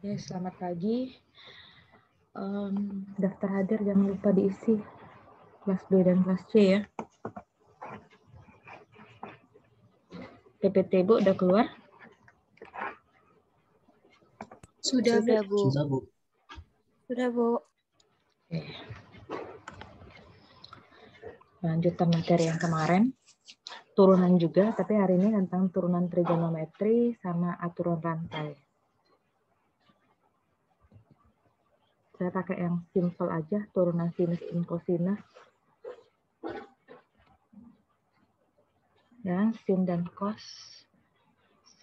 Oke, selamat pagi. Daftar hadir jangan lupa diisi. Kelas B dan kelas C ya. PPT Bu udah keluar? Sudah, Bu. Sudah, Bu. Sudah, Bu. Oke. Lanjutan materi yang kemarin. Turunan juga, tapi hari ini tentang turunan trigonometri sama aturan rantai. Saya pakai yang simple aja, turunan sinus dan kosinus. Ya, sin dan cos.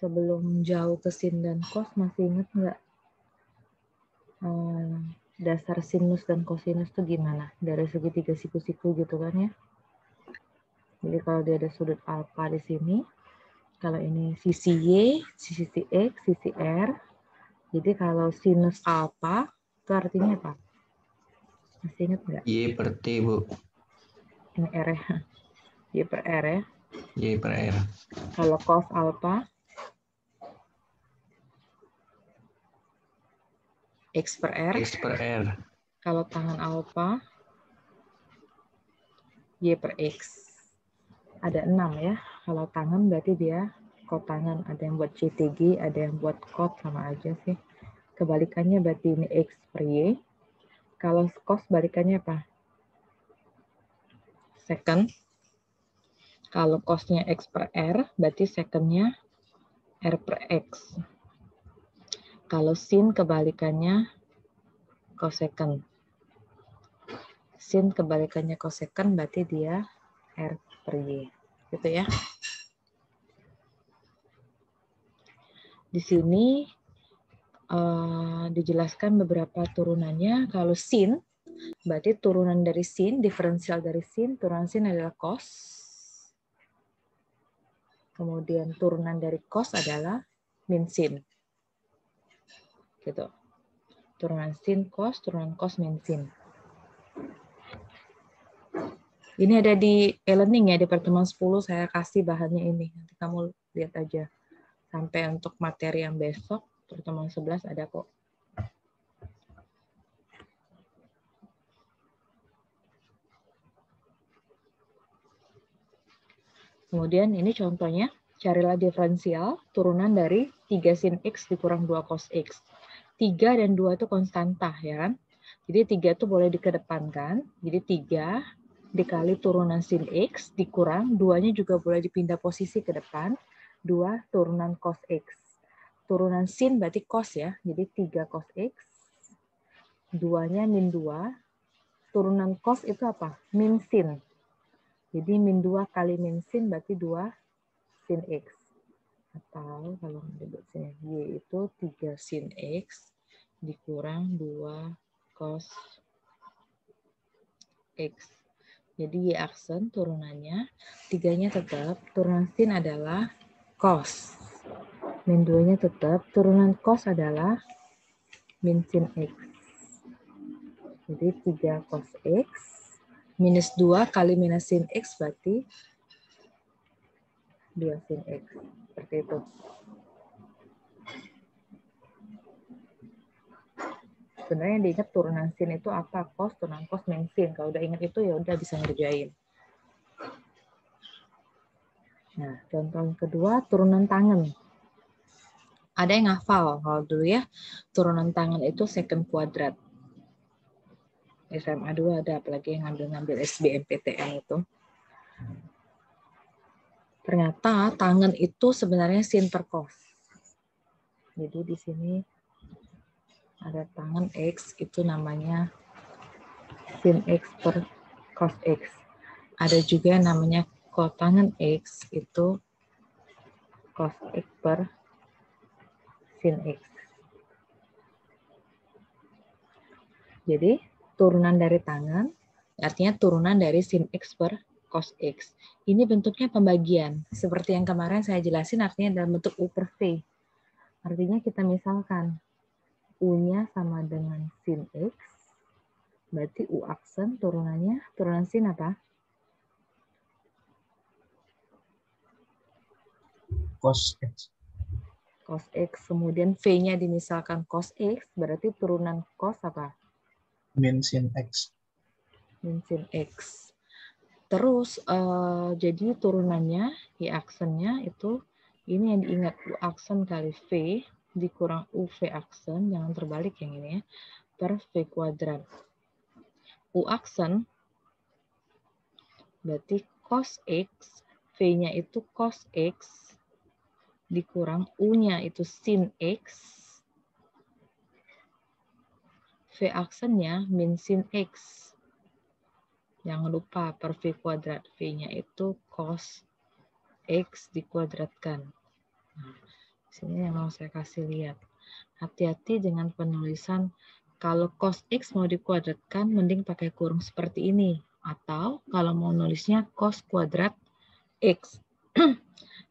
Sebelum jauh ke sin dan cos, masih ingat nggak dasar sinus dan kosinus itu gimana? Dari segitiga siku-siku gitu kan ya. Jadi kalau dia ada sudut alfa di sini, kalau ini sisi Y, sisi X, sisi R. Jadi kalau sinus alfa, itu artinya apa? Masih ingat nggak? Y per T, Bu. Ini R ya. Y per R ya. Y per R. Kalau cos alfa, X per R. X per R. Kalau tangan alfa, Y per X. Ada 6 ya. Kalau tangan berarti dia kotangan. Ada yang buat CTG, ada yang buat kot, sama aja sih. Kebalikannya berarti ini X per Y. Kalau cos balikannya apa? Second. Kalau cosnya X per R, berarti secondnya R per X. Kalau sin kebalikannya cosecant. Sin kebalikannya cosecant, berarti dia R per Y. Gitu ya. Di sini dijelaskan beberapa turunannya. Kalau sin, berarti turunan dari sin, diferensial dari sin, turunan sin adalah cos. Kemudian turunan dari cos adalah min sin. Gitu. Turunan sin cos, turunan cos min sin. Ini ada di e-learning ya, di pertemuan 10 saya kasih bahannya ini. Nanti kamu lihat aja. Sampai untuk materi yang besok, pertemuan 11 ada kok. Kemudian ini contohnya, carilah diferensial turunan dari 3 sin X dikurang 2 cos X. 3 dan 2 itu konstanta ya kan. Jadi 3 itu boleh dikedepankan. Jadi 3 dikali turunan sin X dikurang, 2-nya juga boleh dipindah posisi ke depan. 2 turunan cos X. Turunan sin berarti cos ya. Jadi 3 cos X. 2-nya min 2. Turunan cos itu apa? Min sin. Jadi min 2 kali min sin berarti 2 sin X. Atau kalau disebut sini, Y itu 3 sin X dikurang 2 cos X. Jadi Y aksen turunannya, 3-nya tetap, turunan sin adalah cos. Min 2-nya tetap, turunan cos adalah min sin X. Jadi 3 cos X minus 2 kali minus sin X berarti 2 sin X. Seperti itu. Sebenarnya yang diingat turunan sin itu apa? Cos, turunan cos, min sin. Kalau udah ingat itu ya udah bisa ngerjain. Nah, contoh yang kedua, turunan tangan. Ada yang hafal kalau dulu ya. Turunan tangan itu secant kuadrat. SMA 2 ada, apalagi yang ngambil SBMPTN itu. Ternyata tangan itu sebenarnya sin per cos. Jadi di sini ada tangan X, itu namanya sin X per cos X. Ada juga namanya kotangan X, itu cos X per sin X. Jadi turunan dari tangan, artinya turunan dari sin X per cos X. Ini bentuknya pembagian. Seperti yang kemarin saya jelasin, artinya dalam bentuk U per V. Artinya kita misalkan U-nya sama dengan sin X, berarti U aksen turunannya, turunan sin apa? Cos X. Cos X, kemudian V-nya dimisalkan cos X, berarti turunan cos apa? Min sin X. Min sin X. Terus, jadi turunannya, Y aksennya itu, ini yang diingat, U aksen kali V, dikurang UV aksen, jangan terbalik yang ini ya, per V kuadrat. U aksen, berarti cos X, V-nya itu cos X, dikurang U-nya itu sin X, V aksennya min sin X. Jangan lupa per V kuadrat, V-nya itu cos X dikuadratkan. Nah, sini yang mau saya kasih lihat. Hati-hati dengan penulisan, kalau cos X mau dikuadratkan, mending pakai kurung seperti ini. Atau kalau mau nulisnya cos kuadrat X.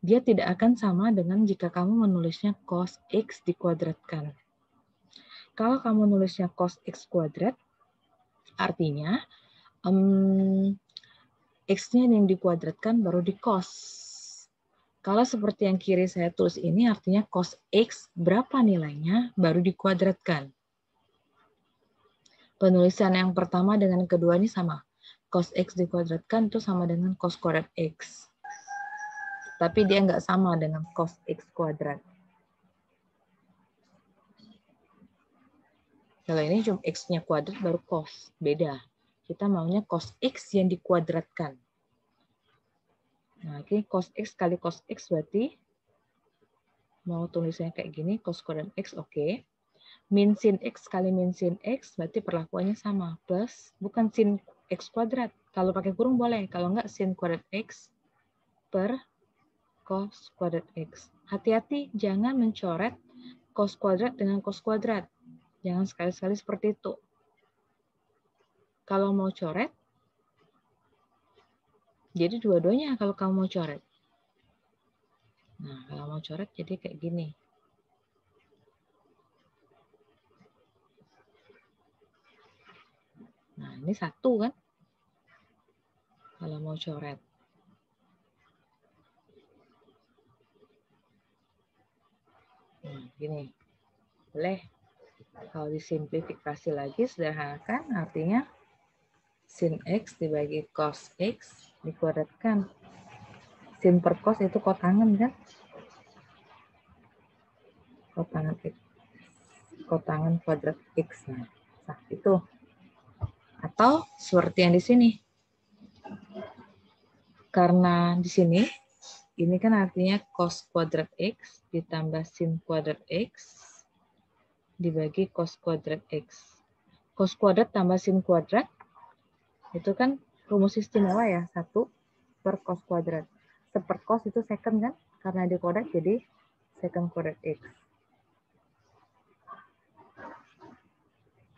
Dia tidak akan sama dengan jika kamu menulisnya cos X dikuadratkan. Kalau kamu nulisnya cos X kuadrat, artinya X-nya yang dikuadratkan baru di cos. Kalau seperti yang kiri saya tulis ini, artinya cos X berapa nilainya baru dikuadratkan. Penulisan yang pertama dengan kedua ini sama. Cos X dikuadratkan itu sama dengan cos kuadrat X. Tapi dia nggak sama dengan cos X kuadrat. Kalau ini cuma X-nya kuadrat baru cos. Beda. Kita maunya cos X yang dikuadratkan. Nah, ini cos X kali cos X berarti mau tulisnya kayak gini, cos kuadrat X, oke. Min sin X kali min sin X berarti perlakuannya sama. Plus, bukan sin X kuadrat. Kalau pakai kurung boleh. Kalau enggak, sin kuadrat X per cos kuadrat X. Hati-hati, jangan mencoret cos kuadrat dengan cos kuadrat. Jangan sekali-sekali seperti itu. Kalau mau coret, jadi dua-duanya kalau kamu mau coret. Nah, kalau mau coret jadi kayak gini. Nah, ini satu kan? Kalau mau coret. Nah, gini. Boleh. Kalau disimplifikasi lagi, sederhanakan, artinya sin X dibagi cos X dikuadratkan. Sin per cos itu kotangan kan? Kotangan X. Kotangan kuadrat X. Nah, itu. Atau seperti yang di sini. Karena di sini, ini kan artinya cos kuadrat X ditambah sin kuadrat X dibagi cos kuadrat X. Cos kuadrat tambah sin kuadrat, itu kan rumus istimewa ya, 1 per cos kuadrat. Seper cos itu second kan, karena di kuadrat jadi second kuadrat X.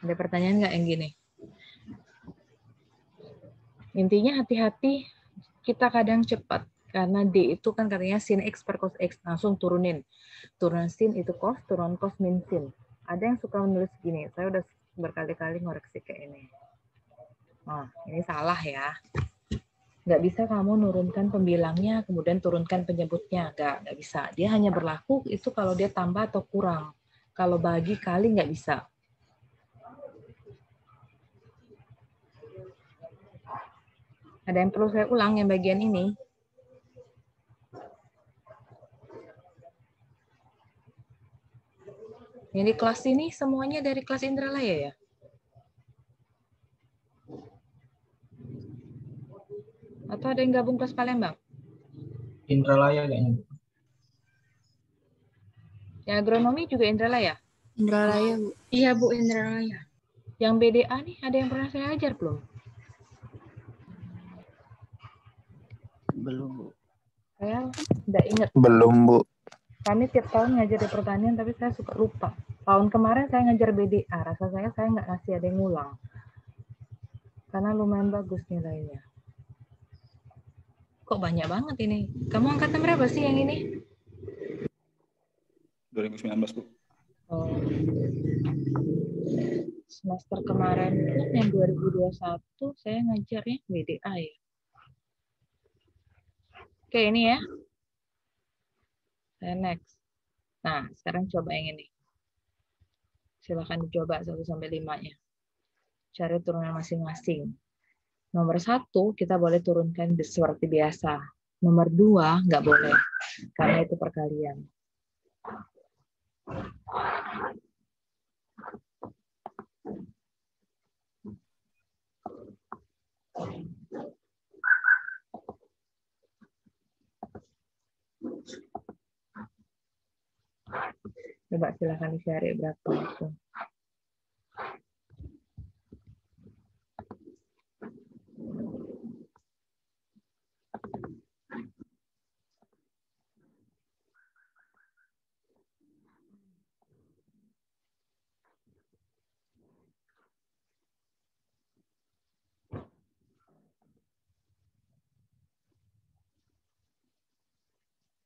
Ada pertanyaan nggak yang gini? Intinya hati-hati, kita kadang cepat. Karena D itu kan katanya sin X per cos X. Langsung turunin. Turunan sin itu cos, turunan cos min sin. Ada yang suka menulis gini. Saya udah berkali-kali ngoreksi kayak ini. Nah, ini salah ya. Nggak bisa kamu nurunkan pembilangnya, kemudian turunkan penyebutnya. Nggak bisa. Dia hanya berlaku itu kalau dia tambah atau kurang. Kalau bagi kali nggak bisa. Ada yang perlu saya ulang yang bagian ini? Yang di kelas ini semuanya dari kelas Indralaya ya? Atau ada yang gabung kelas Palembang? Indralaya kayaknya. Yang agronomi juga Indralaya? Indralaya, Bu. Iya, Bu, Indralaya. Yang BDA nih, ada yang pernah saya ajar belum? Belum, Bu. Saya nggak ingat. Belum, Bu. Kami tiap tahun ngajar di pertanian, tapi saya suka lupa. Tahun kemarin saya ngajar BDA, rasa saya nggak ngasih ada yang ngulang. Karena lumayan bagus nilainya. Kok banyak banget ini? Kamu angkatan berapa sih yang ini? 2019, Bu. Oh. Semester kemarin pun yang 2021 saya ngajarnya BDA ya. Oke, ini ya. Saya next. Nah, sekarang coba yang ini. Silakan dicoba 1-5-nya. Cari turunan masing-masing. Nomor 1 kita boleh turunkan seperti biasa. Nomor 2 nggak boleh, karena itu perkalian. Coba silakan dicari berapa itu.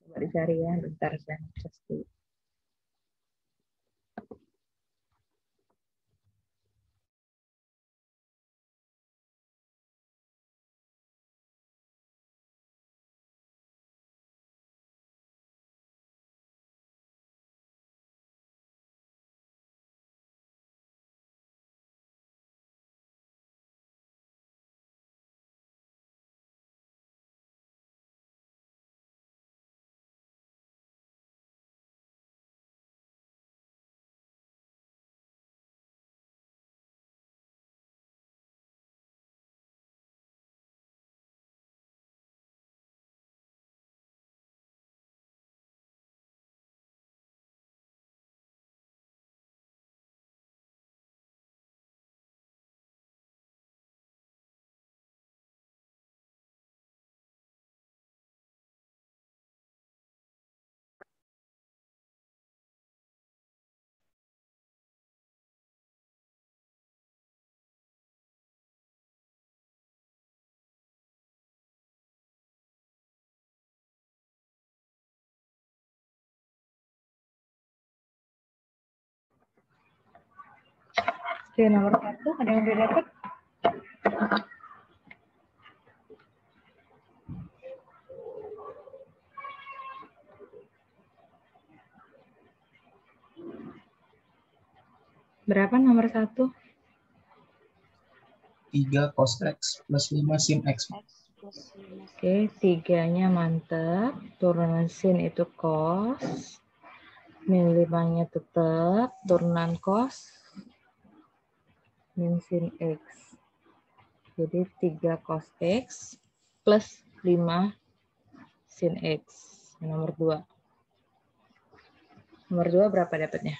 Coba dicari ya, bentar saya ngecas dulu. Oke, nomor 1 ada yang udah dapat? Berapa nomor 1? 3 cos X plus 5 sin X. Oke, 3-nya mantap. Turunan sin itu cos. Min 5-nya tetap. Turunan cos. Min sin X. Jadi 3 cos X plus 5 sin X. Nomor 2. Nomor 2 berapa dapatnya?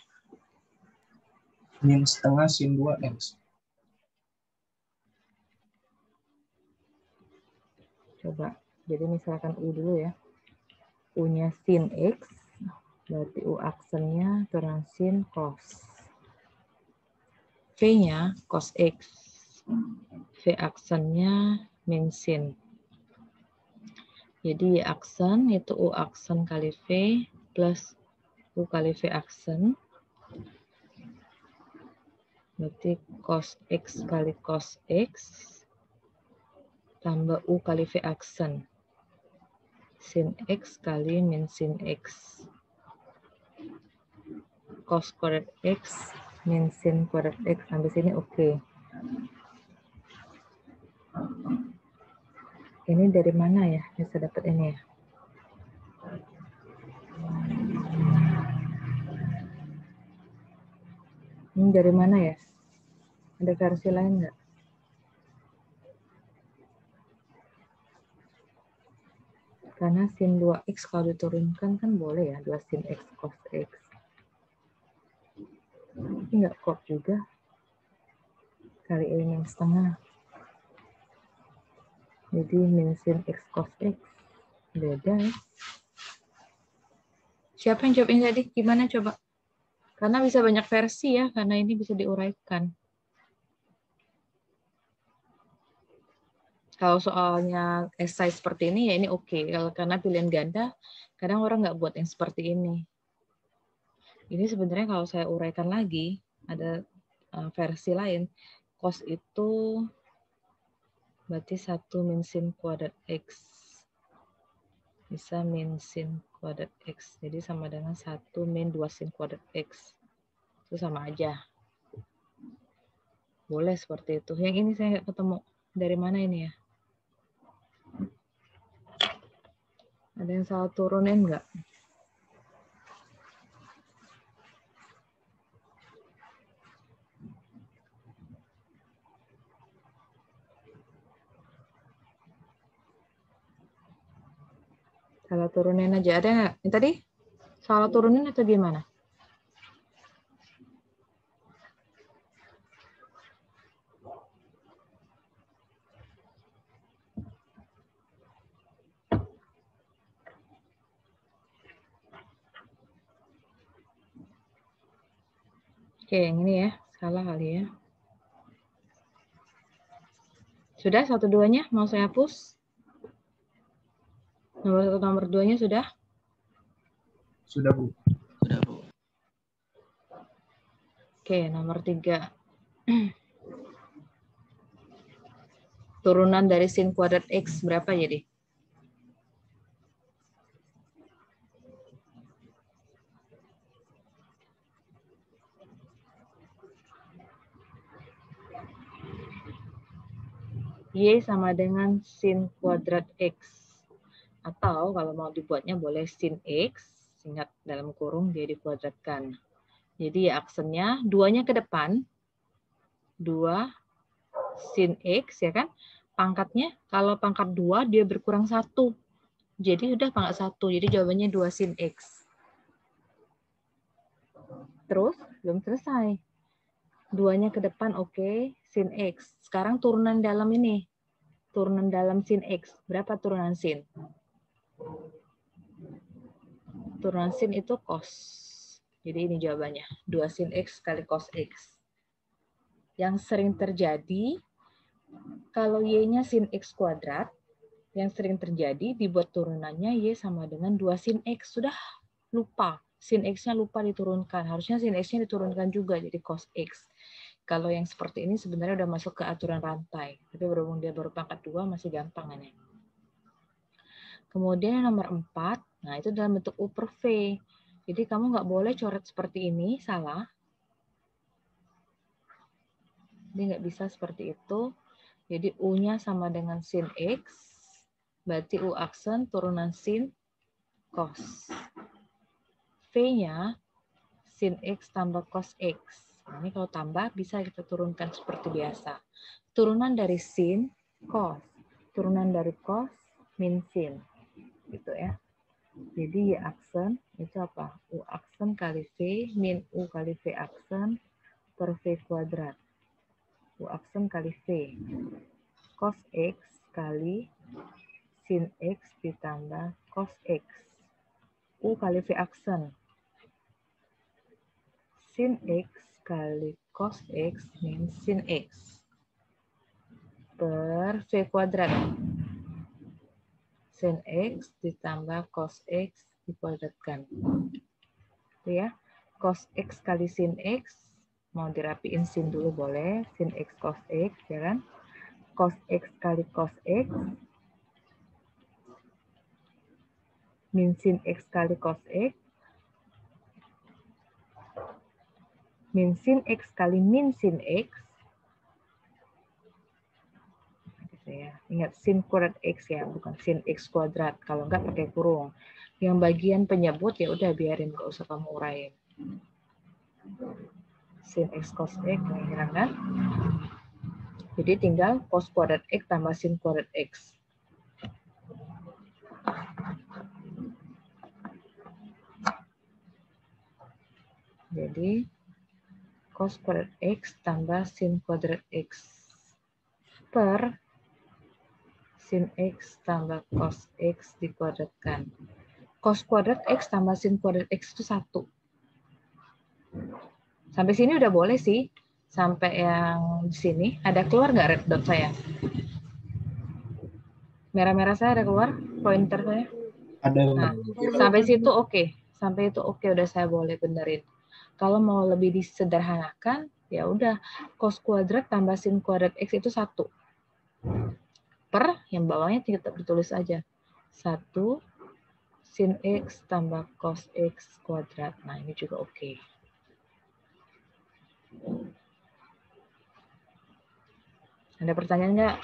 Min setengah sin 2X. Coba. Jadi misalkan U dulu ya. U-nya sin X. Berarti U aksennya turunan sin cos. V-nya cos X. V aksennya min sin. Jadi aksen itu U aksen kali V plus U kali V aksen. Berarti cos X kali cos X tambah U kali V aksen. Sin X kali min sin X. Cos kuadrat X min sin kuadrat X. Sampai sini oke. Ini dari mana ya bisa dapat ini ya? Ini dari mana ya? Ada versi lain nggak? Karena sin 2x kalau diturunkan kan boleh ya, 2 sin x cos x. Ini nggak kok juga. Kali min setengah. Jadi min sin x cos x. Beda ya. Siapa yang jawab ini tadi? Gimana coba? Karena bisa banyak versi ya, karena ini bisa diuraikan. Kalau soalnya esai seperti ini, ya ini oke. Kalau karena pilihan ganda, kadang orang nggak buat yang seperti ini. Ini sebenarnya kalau saya uraikan lagi, ada versi lain. Cos itu berarti 1 min sin kuadrat X. Bisa min sin kuadrat X. Jadi sama dengan 1 min 2 sin kuadrat X. Itu sama aja. Boleh seperti itu. Yang ini saya nggak ketemu. Dari mana ini ya? Ada yang salah turunin nggak? Salah turunin aja. Ada nggak? Yang tadi salah turunin atau gimana? Oke, yang ini ya. Salah kali ya. Sudah 1-2-nya? Mau saya hapus? Nomor 1, nomor 2-nya sudah? Sudah, Bu. Sudah, Bu. Oke, nomor 3. Turunan dari sin kuadrat X berapa jadi? Y sama dengan sin kuadrat X. Atau kalau mau dibuatnya boleh sin X, ingat dalam kurung dia dikuadratkan. Jadi ya aksennya 2-nya ke depan, 2 sin X ya kan. Pangkatnya kalau pangkat 2 dia berkurang 1. Jadi udah pangkat 1. Jadi jawabannya 2 sin X. Terus belum selesai. 2-nya ke depan oke, sin X. Sekarang turunan dalam ini. Turunan dalam sin X. Berapa turunan sin? Turunan sin itu cos. Jadi ini jawabannya. 2 sin X kali cos X. Yang sering terjadi, kalau Y-nya sin X kuadrat, yang sering terjadi dibuat turunannya Y sama dengan 2 sin X. Sudah lupa. Sin X-nya lupa diturunkan. Harusnya sin X-nya diturunkan juga jadi cos X. Kalau yang seperti ini sebenarnya udah masuk ke aturan rantai. Tapi berhubung dia baru pangkat 2 masih gampang ini. Kemudian yang nomor 4, nah itu dalam bentuk U per V. Jadi kamu nggak boleh coret seperti ini, salah. Jadi nggak bisa seperti itu. Jadi U-nya sama dengan sin X, berarti U aksen turunan sin cos. V-nya sin X tambah cos X. Nah, ini kalau tambah bisa kita turunkan seperti biasa. Turunan dari sin, cos. Turunan dari cos, min sin. Gitu ya. Jadi Y aksen itu apa? U aksen kali V min U kali V aksen per V kuadrat. U aksen kali V. Cos X kali sin X ditambah cos X. U kali V aksen. Sin X kali cos X min sin X. Per V kuadrat. Sin X ditambah cos X dikuadratkan. Itu ya. Cos X kali sin X. Mau dirapiin sin dulu boleh. Sin X cos X, ya kan? Cos X kali cos X. Min sin X kali cos X. Min sin X kali min sin X. Ya. Ingat sin kuadrat X ya, bukan sin X kuadrat. Kalau enggak pakai kurung. Yang bagian penyebut ya udah biarin, nggak usah kamu uraiin. Sin X cos X, hilang kan? Jadi tinggal cos kuadrat X tambah sin kuadrat X. Jadi cos kuadrat X tambah sin kuadrat X per sin X tambah cos X dikuadratkan. Cos kuadrat X tambah sin kuadrat X itu 1. Sampai sini udah boleh sih. Sampai yang di sini. Ada keluar nggak red dot saya? Merah-merah saya ada keluar? Pointer saya? Ada. Nah, sampai situ oke. Sampai itu oke, udah saya boleh benerin. Kalau mau lebih disederhanakan, ya udah. Cos kuadrat tambah sin kuadrat X itu 1. Per yang bawahnya tetap ditulis aja 1 sin X tambah cos X kuadrat. Nah, ini juga oke. Ada pertanyaan nggak?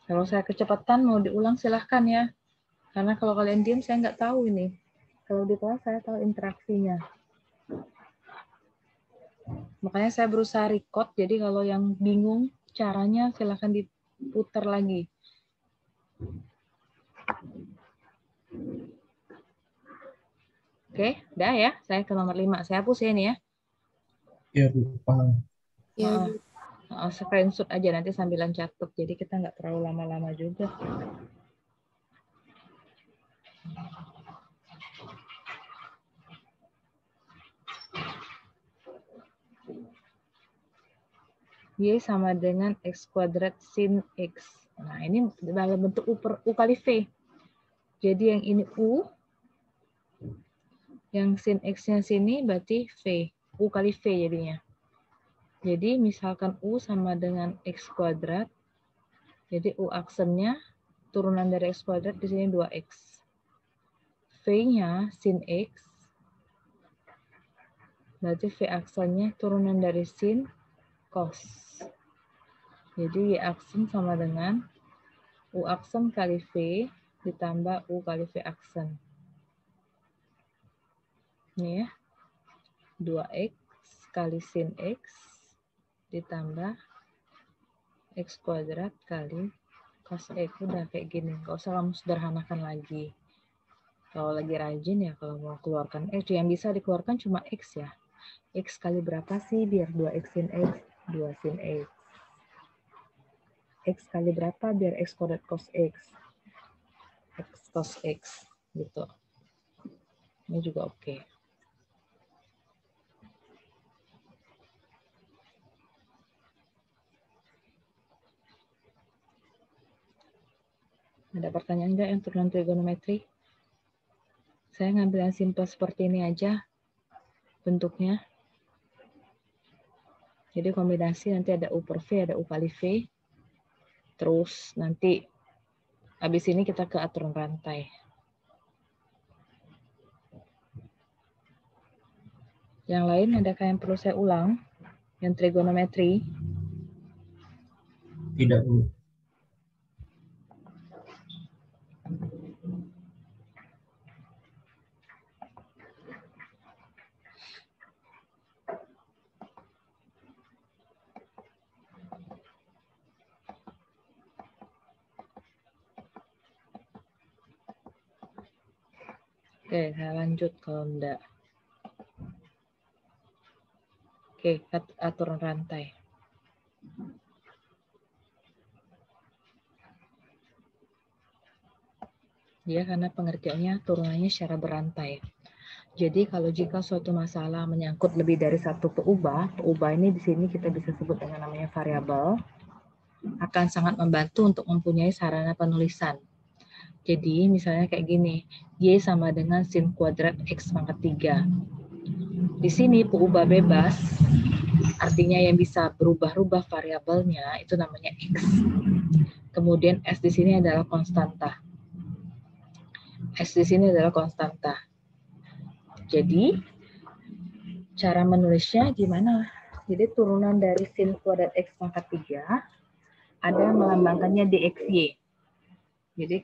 Kalau saya kecepatan mau diulang silahkan ya. Karena kalau kalian diam saya nggak tahu ini. Kalau di kelas saya tahu interaksinya. Makanya saya berusaha record, jadi kalau yang bingung caranya silahkan diputar lagi. Oke, udah ya. Saya ke nomor 5. Saya hapus ya ini ya. Ya, Bu. Paham. Ya, Bu. Screenshot aja nanti sambilan catat. Jadi kita nggak terlalu lama-lama juga. Y sama dengan X kuadrat sin X. Nah, ini dalam bentuk U kali V. Jadi yang ini U, yang sin X-nya sini berarti V. U kali V jadinya. Jadi misalkan U sama dengan X kuadrat. Jadi U aksennya turunan dari X kuadrat di sini 2X. V-nya sin X. Berarti V aksennya turunan dari sin cos. Jadi Y aksen sama dengan U aksen kali V ditambah U kali V aksen. Ini ya. 2X kali sin X ditambah X kuadrat kali cos X. Udah kayak gini. Nggak usah kamu sederhanakan lagi. Kalau lagi rajin ya kalau mau keluarkan X. Yang bisa dikeluarkan cuma X ya. X kali berapa sih biar 2X sin X? 2 sin X. X kali berapa biar X kuadrat cos X? X cos X. Gitu. Ini juga oke. Ada pertanyaan nggak yang turunan trigonometri? Saya ngambil yang simple seperti ini aja bentuknya. Jadi kombinasi nanti ada U per V, ada U kali V. Terus nanti habis ini kita ke aturan rantai. Yang lain adakah yang perlu saya ulang? Yang trigonometri? Tidak, Bu. Oke, saya lanjut kalau enggak. Oke, aturan rantai. Ya, karena pengertiannya turunannya secara berantai. Jadi kalau jika suatu masalah menyangkut lebih dari satu peubah ini di sini kita bisa sebut dengan namanya variabel, akan sangat membantu untuk mempunyai sarana penulisan. Jadi misalnya kayak gini, Y sama dengan sin kuadrat X pangkat 3. Di sini peubah bebas, artinya yang bisa berubah-ubah variabelnya itu namanya X. Kemudian S di sini adalah konstanta. S di sini adalah konstanta. Jadi cara menulisnya gimana? Jadi turunan dari sin kuadrat X pangkat 3 ada melambangkannya dxy. Jadi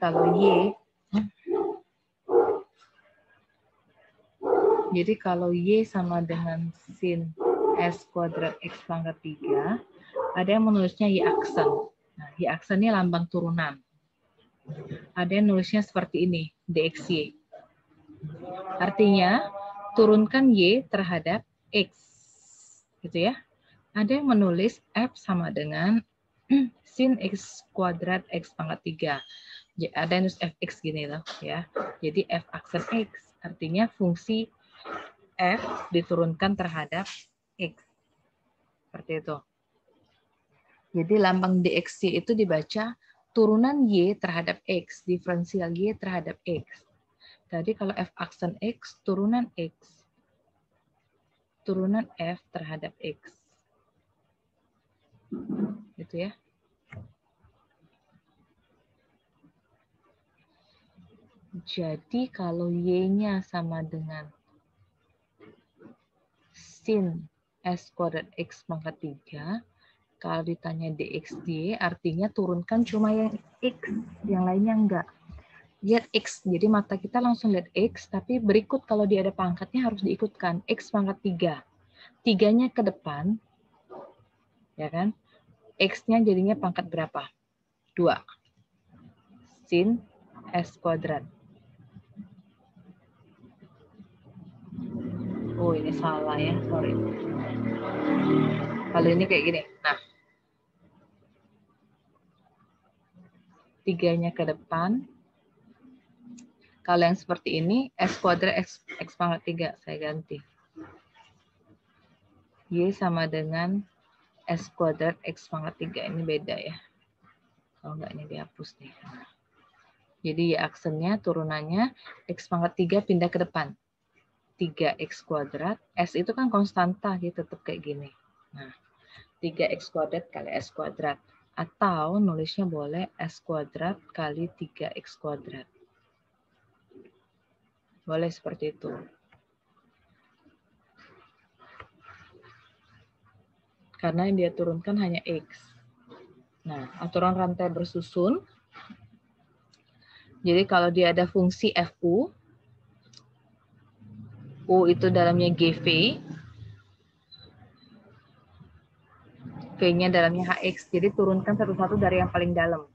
kalau Y sama dengan sin S kuadrat X pangkat 3, ada yang menulisnya Y aksen. Nah, Y aksen ini lambang turunan. Ada yang nulisnya seperti ini, dxy. Artinya, turunkan Y terhadap X. Gitu ya. Ada yang menulis F sama dengan sin X kuadrat X pangkat 3. Ada yang nulis fx gini loh ya. Jadi f aksen x artinya fungsi f diturunkan terhadap x. Seperti itu. Jadi lambang dxy itu dibaca turunan y terhadap x, diferensial y terhadap x. Jadi kalau f aksen x turunan x. turunan F terhadap X. Gitu ya. Jadi kalau Y-nya sama dengan sin S kuadrat X pangkat 3, kalau ditanya dxy artinya turunkan cuma yang X, yang lainnya enggak. Lihat X, jadi mata kita langsung lihat X, tapi berikut kalau dia ada pangkatnya harus diikutkan. X pangkat 3. 3-nya ke depan, ya kan? X-nya jadinya pangkat berapa? 2. Sin S kuadrat. Oh, ini salah ya, sorry. Kalau ini kayak gini. Nah, 3-nya ke depan. Kalau yang seperti ini, S kuadrat X pangkat 3. Saya ganti. Y sama dengan S kuadrat X pangkat 3. Ini beda ya. Kalau enggak, ini dihapus nih. Jadi Y aksennya, turunannya, X pangkat 3 pindah ke depan. 3X kuadrat. S itu kan konstanta, dia tetap kayak gini. Nah, 3X kuadrat kali S kuadrat. Atau nulisnya boleh S kuadrat kali 3X kuadrat. Boleh seperti itu. Karena yang dia turunkan hanya X. Nah, aturan rantai bersusun. Jadi kalau dia ada fungsi FU, U itu dalamnya GV, V-nya dalamnya HX. Jadi turunkan satu-satu dari yang paling dalam.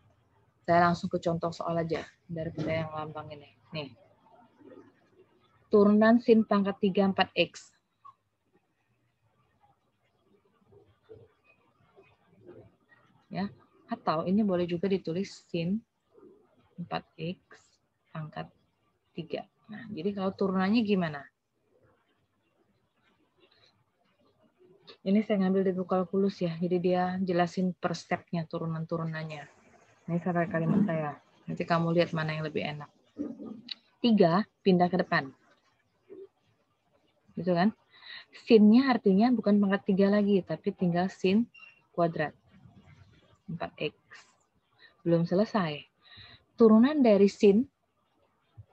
Saya langsung ke contoh soal aja, daripada yang lambang ini. Nih. Turunan sin pangkat 3 4X. Ya, atau ini boleh juga ditulis sin 4X pangkat 3. Nah, jadi kalau turunannya gimana? Ini saya ngambil di buku kalkulus ya, jadi dia jelasin per step-nya, turunan-turunannya. Ini sampai kalimat saya. Nanti kamu lihat mana yang lebih enak. 3 pindah ke depan. Gitu kan? Sin-nya artinya bukan pangkat 3 lagi, tapi tinggal sin kuadrat. 4X. Belum selesai. Turunan dari sin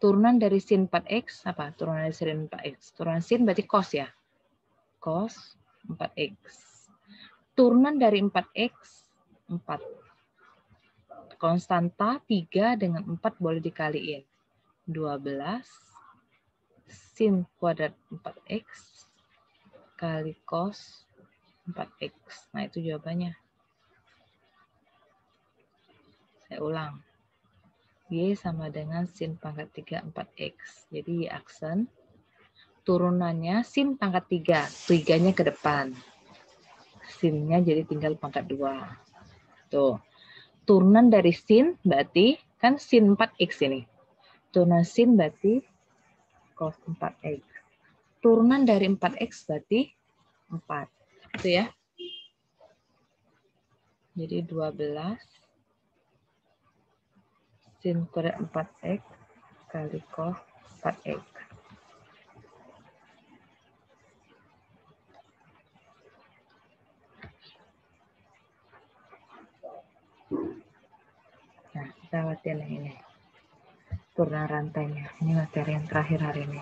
4X, apa? Turunan dari sin 4X. Turunan sin berarti cos ya. Cos 4X. Turunan dari 4X, 4. Konstanta 3 dengan 4 boleh dikaliin. 12 sin kuadrat 4X kali cos 4X. Nah, itu jawabannya. Saya ulang. Y sama dengan sin pangkat 3 4X. Jadi Y aksen. Turunannya sin pangkat 3. 3-nya ke depan. Sin-nya jadi tinggal pangkat 2. Tuh. Turunan dari sin berarti kan sin 4X ini. Turunan sin berarti cos 4X. Turunan dari 4X berarti 4. Itu ya. Jadi 12 sin kuadrat 4X kali cos 4X. Nah, kita latihan yang ini. Turunan rantainya. Ini materi yang terakhir hari ini.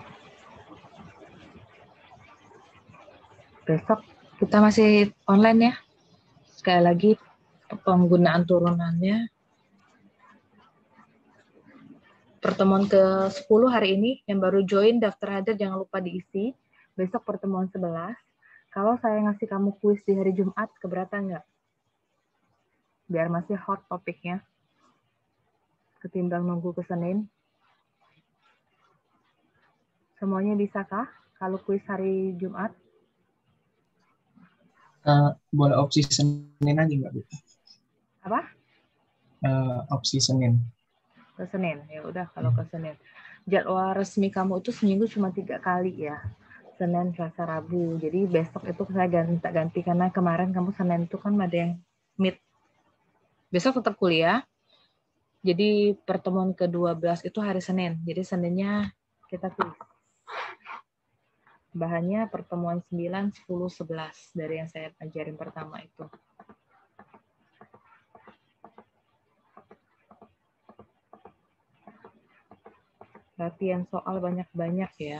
Besok kita masih online ya. Sekali lagi penggunaan turunannya. Pertemuan ke-10 hari ini, yang baru join daftar hadir jangan lupa diisi. Besok pertemuan 11. Kalau saya ngasih kamu kuis di hari Jumat, keberatan nggak? Biar masih hot topiknya. Ketimbang nunggu ke Senin. Semuanya bisakah kalau kuis hari Jumat? Boleh opsi Senin aja nggak, Bu? Apa? Opsi Senin. Ke Senin, ya udah kalau ke Senin. Jadwal resmi kamu itu seminggu cuma 3 kali ya. Senin, Selasa, Rabu. Jadi besok itu saya ganti karena kemarin kamu Senin itu kan ada yang meet. Besok tetap kuliah. Jadi pertemuan ke-12 itu hari Senin. Jadi Seninnya kita kuis. Bahannya pertemuan 9, 10, 11 dari yang saya ajarin pertama itu. Latihan soal banyak-banyak ya.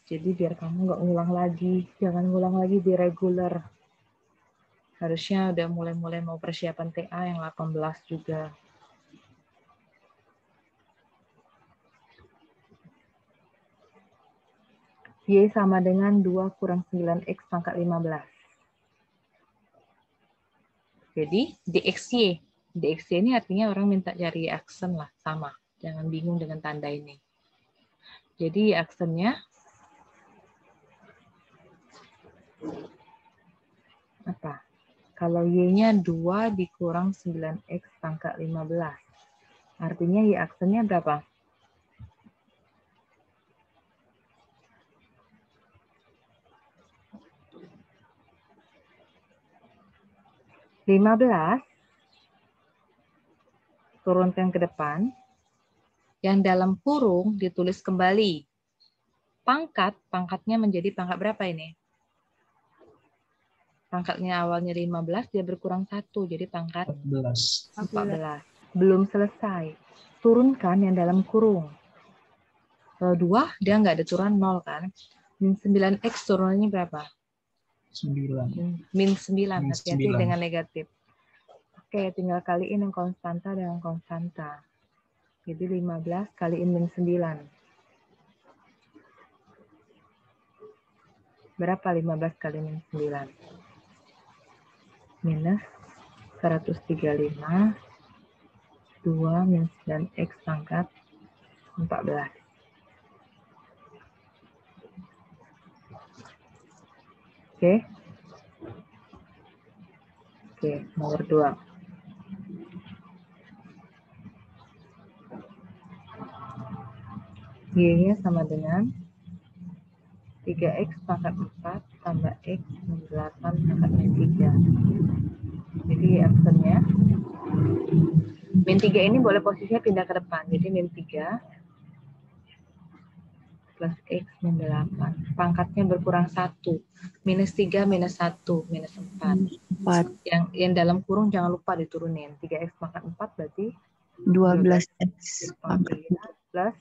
Jadi biar kamu nggak ngulang lagi. Jangan ngulang lagi di reguler. Harusnya udah mulai-mulai mau persiapan TA yang 18 juga. Y sama dengan 2 kurang 9X pangkat 15. Jadi DXY. DXY ini artinya orang minta cari aksen lah, sama. Jangan bingung dengan tanda ini. Jadi aksennya apa? Kalau Y-nya 2 dikurang 9X pangkat 15. Artinya Y aksennya berapa? 15 turunkan ke depan, yang dalam kurung ditulis kembali. Pangkatnya menjadi pangkat berapa ini? Pangkatnya awalnya 15, dia berkurang 1, jadi pangkat 14. Belum selesai. Turunkan yang dalam kurung. Kalau 2, dia nggak ada turun 0 kan? Min 9X turunannya berapa? 9. Min 9, hati-hati dengan negatif. Oke, tinggal kaliin yang konstanta dengan konstanta. Jadi 15 kaliin min 9. Berapa 15 kali min 9? Minus 135, 2 min 9X pangkat 14. Oke. Oke, nomor 2. Y-nya sama dengan 3X pangkat 4 tambah X min 8 pangkat min 3. Jadi aksennya min 3 ini boleh posisinya pindah ke depan. Jadi min 3 plus X min 8. Pangkatnya berkurang 1. Minus 3 minus 1 minus 4. Yang dalam kurung jangan lupa diturunin. 3X pangkat 4 berarti 12X pangkat 3 plus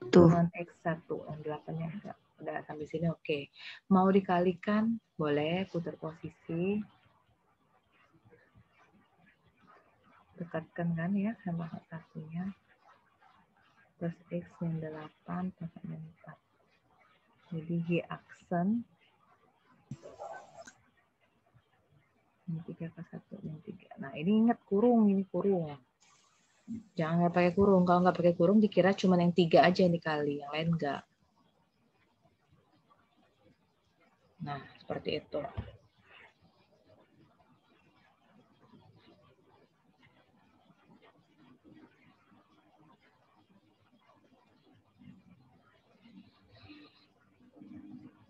dengan X1. Yang 8-nya enggak. Udah sampai sini oke. Mau dikalikan boleh, putar posisi. Dekatkan kan ya sama satunya. Plus X min 8 pangkat min 4. Jadi Y aksen min 3 ke 1 min 3. Nah ini ingat kurung, ini kurung. Jangan nggak pakai kurung. Kalau nggak pakai kurung dikira cuma yang 3 aja yang dikali, yang lain enggak. Nah, seperti itu.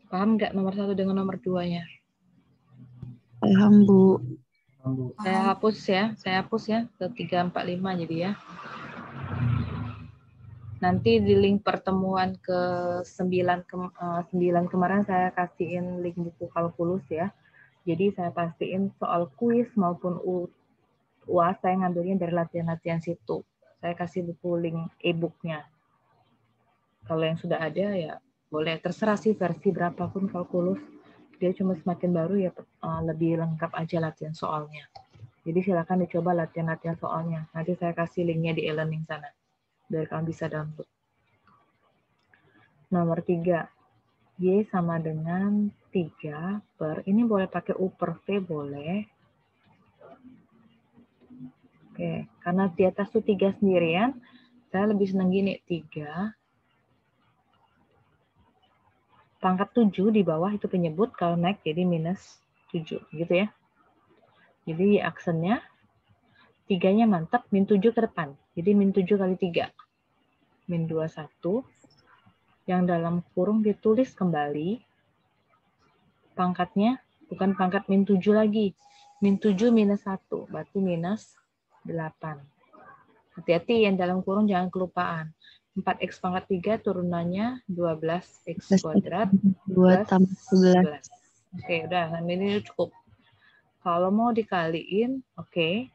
Paham nggak nomor 1 dengan nomor 2-nya? Paham, Bu. Saya hapus ya ke 3, 4, 5 jadi ya. Nanti di link pertemuan ke 9 kemarin saya kasihin link buku kalkulus ya. Jadi saya pastiin soal kuis maupun UAS saya ngambilnya dari latihan-latihan situ. Saya kasih buku link e-booknya. Kalau yang sudah ada ya boleh, terserah sih versi berapapun kalkulus. Dia cuma semakin baru ya lebih lengkap aja latihan soalnya. Jadi silakan dicoba latihan-latihan soalnya. Nanti saya kasih linknya di e-learning sana. Biar kamu bisa download. Nomor 3. Y sama dengan 3 per, ini boleh pakai U per V boleh. Oke, karena di atas tuh 3 sendirian, saya lebih senang gini, 3. Pangkat 7 di bawah itu penyebut, kalau naik jadi minus 7, gitu ya. Jadi aksennya 3-nya mantap, min 7 ke depan. Jadi min 7 kali 3. Min 21. Yang dalam kurung ditulis kembali. Pangkatnya bukan pangkat min 7 lagi. Min 7 minus 1. Berarti minus 8. Hati-hati yang dalam kurung jangan kelupaan. 4x pangkat 3 turunannya 12x Plus kuadrat 2 plus tambah 11. 11. Oke, udah. Sampai ini cukup. Kalau mau dikaliin, oke.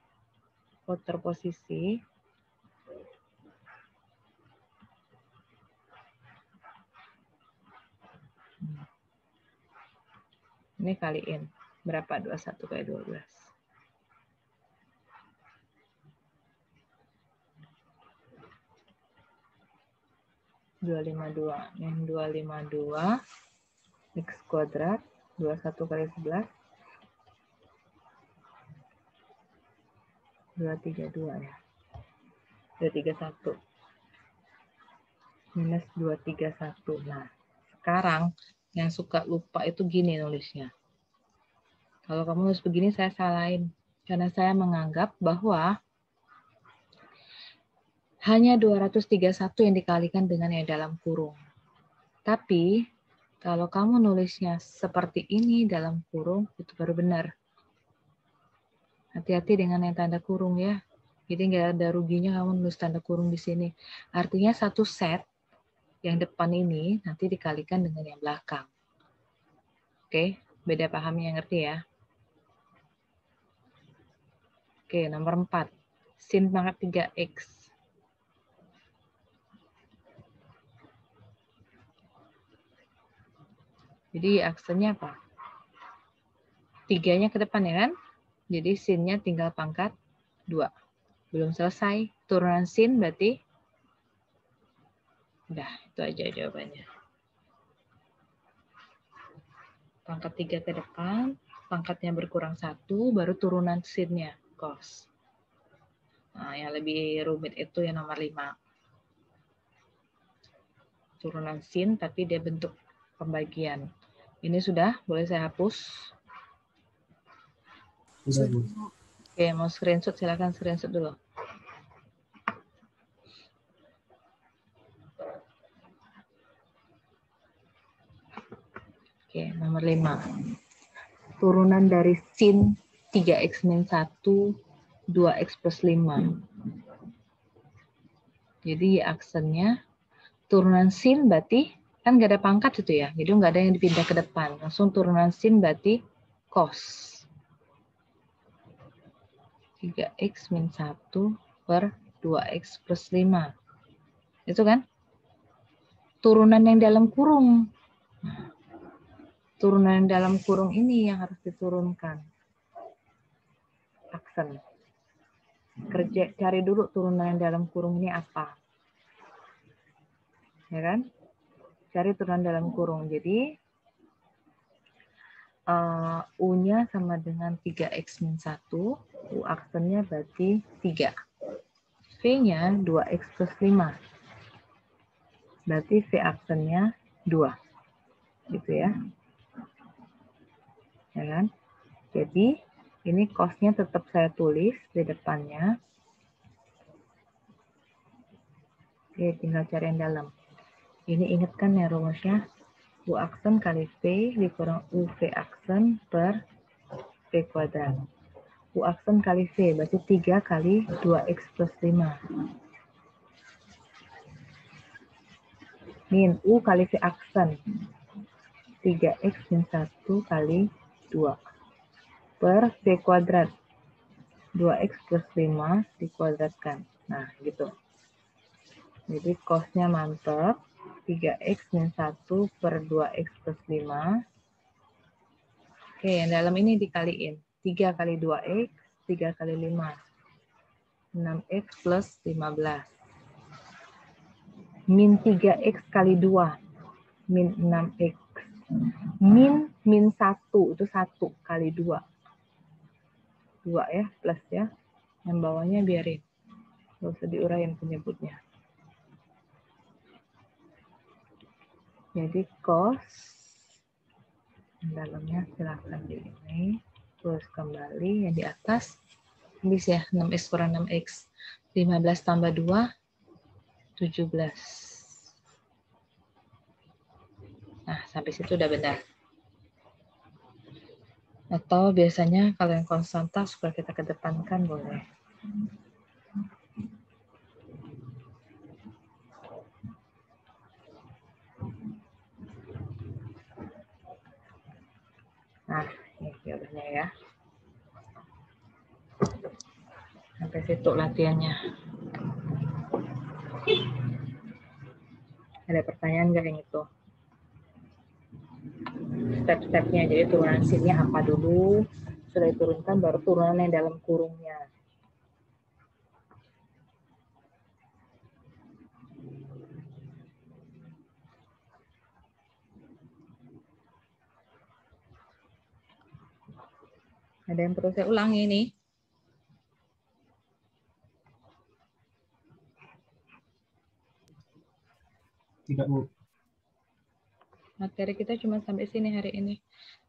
Putar posisi. Ini kaliin. Berapa? 21 kali 12. 252. Yang 252 x kuadrat 21 kali 11 232 ya. 231 minus 231. Nah, sekarang yang suka lupa itu gini nulisnya. Kalau kamu nulis begini saya salahin karena saya menganggap bahwa hanya 231 yang dikalikan dengan yang dalam kurung. Tapi kalau kamu nulisnya seperti ini dalam kurung, itu baru benar. Hati-hati dengan yang tanda kurung ya. Jadi nggak ada ruginya kamu nulis tanda kurung di sini. Artinya satu set yang depan ini nanti dikalikan dengan yang belakang. Oke, beda pahamnya, ngerti ya? Oke, nomor 4. Sin pangkat 3x. Jadi aksennya apa? 3-nya ke depan ya kan? Jadi sinnya tinggal pangkat 2. Belum selesai. Turunan sin berarti udah, itu aja jawabannya. Pangkat 3 ke depan, pangkatnya berkurang 1, baru turunan sinnya, cos. Nah, yang lebih rumit itu yang nomor 5. Turunan sin, tapi dia bentuk pembagian. Ini sudah, boleh saya hapus? Sudah, Bu. Oke, mau screenshot, silakan screenshot dulu. Oke, nomor 5. Turunan dari sin 3x min 1, 2x plus 5. Jadi aksennya turunan sin berarti kan nggak ada pangkat itu ya, jadi nggak ada yang dipindah ke depan. Langsung turunan sin berarti cos 3x min 1 per 2x plus 5. Itu kan? Turunan yang dalam kurung. Nah, turunan yang dalam kurung ini yang harus diturunkan. Aksen. Cari dulu turunan yang dalam kurung ini apa. Ya kan? Cari turunan dalam kurung. Jadi U-nya sama dengan 3x min 1. U aksennya berarti 3. V-nya 2x plus 5. Berarti V aksennya 2. Gitu ya. Ya kan? Jadi ini cos-nya tetap saya tulis di depannya. Oke, tinggal cari yang dalam. Ini ingatkan ya rumusnya. U aksen kali V dikurang UV aksen per V kuadrat. U aksen kali V, berarti 3 kali 2x plus 5. Min U kali V aksen. 3x min 1 kali 2. Per V kuadrat. 2x plus 5 dikuadratkan. Nah, gitu. Jadi cos-nya mantap. 3x min 1 per 2x plus 5. Oke, yang dalam ini dikaliin. 3 kali 2x, 3 kali 5. 6x plus 15. Min 3x kali 2. Min 6x. Min 1 itu 1 kali 2. 2 ya, plus ya. Yang bawahnya biarin. Nggak usah diuraiin penyebutnya. Jadi cos dalamnya silahkan di ini. Terus kembali yang di atas. Bisa ya, 6x kurang 6x. 15 tambah 2, 17. Nah, sampai situ udah benar. Atau biasanya kalau yang konstanta supaya kita kedepankan boleh. Nih jawabannya ya. Sampai situ latihannya. Ada pertanyaan nggak yang itu? Step-stepnya, jadi turunan sinnya apa dulu, sudah diturunkan baru turunan yang dalam kurungnya. Ada yang perlu saya ulangi nih? Tidak, Bu. Materi kita cuma sampai sini hari ini.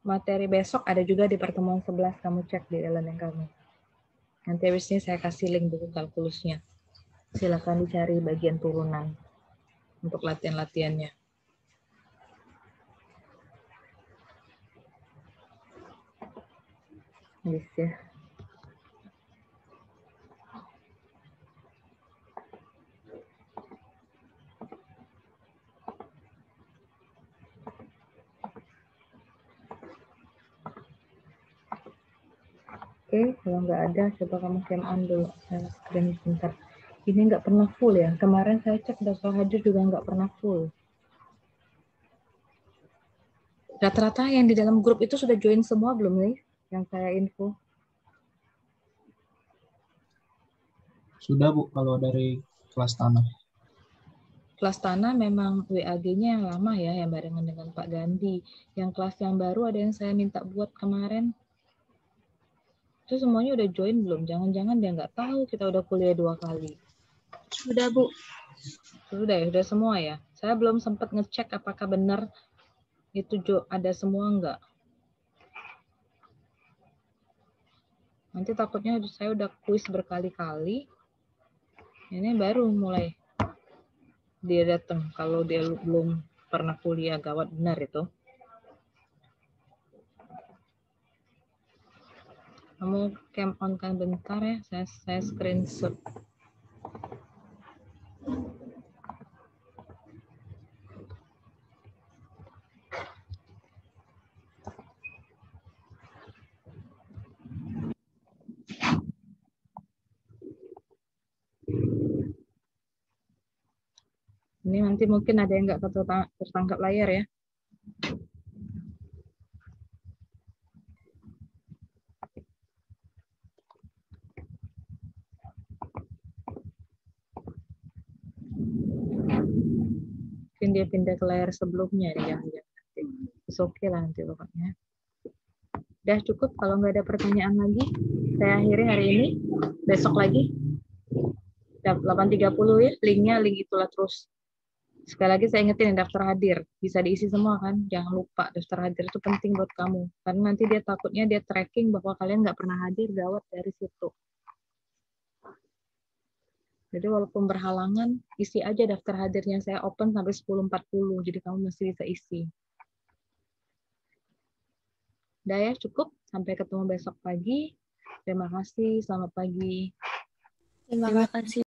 Materi besok ada juga di pertemuan 11, kamu cek di elemen kamu. Nanti habis ini saya kasih link buku kalkulusnya. Silakan dicari bagian turunan untuk latihan-latihannya. Habis ya. Oke, kalau nggak ada, coba kamu cam on dulu. Saya screen sebentar. Ini nggak pernah full ya. Kemarin saya cek daftar hadir juga nggak pernah full. Rata-rata yang di dalam grup itu sudah join semua belum nih? Yang saya info. Sudah, Bu, kalau dari kelas tanah. Kelas tanah memang WAG-nya yang lama ya, yang barengan dengan Pak Gandhi. Yang kelas yang baru ada yang saya minta buat kemarin. Itu semuanya udah join belum? Jangan-jangan dia nggak tahu kita udah kuliah 2 kali. Sudah, Bu. Sudah semua ya. Saya belum sempat ngecek apakah benar itu ada semua nggak. Nanti takutnya saya udah kuis berkali-kali. Ini baru mulai dia datang. Kalau dia belum pernah kuliah, gawat benar itu. Kamu cam on kan bentar ya, saya screenshot. Ini nanti mungkin ada yang nggak tertangkap layar ya. Mungkin dia pindah ke layar sebelumnya ya. Oke lah nanti pokoknya. Udah cukup, kalau nggak ada pertanyaan lagi, saya akhiri hari ini. Besok lagi, 8.30 ya, link itulah terus. Sekali lagi saya ingetin daftar hadir, bisa diisi semua kan, jangan lupa daftar hadir itu penting buat kamu. Karena nanti dia takutnya dia tracking bahwa kalian nggak pernah hadir, gawat dari situ. Jadi walaupun berhalangan, isi aja daftar hadirnya. Saya open sampai 10.40, jadi kamu masih bisa isi. Udah ya, cukup. Sampai ketemu besok pagi. Terima kasih, selamat pagi. Terima kasih.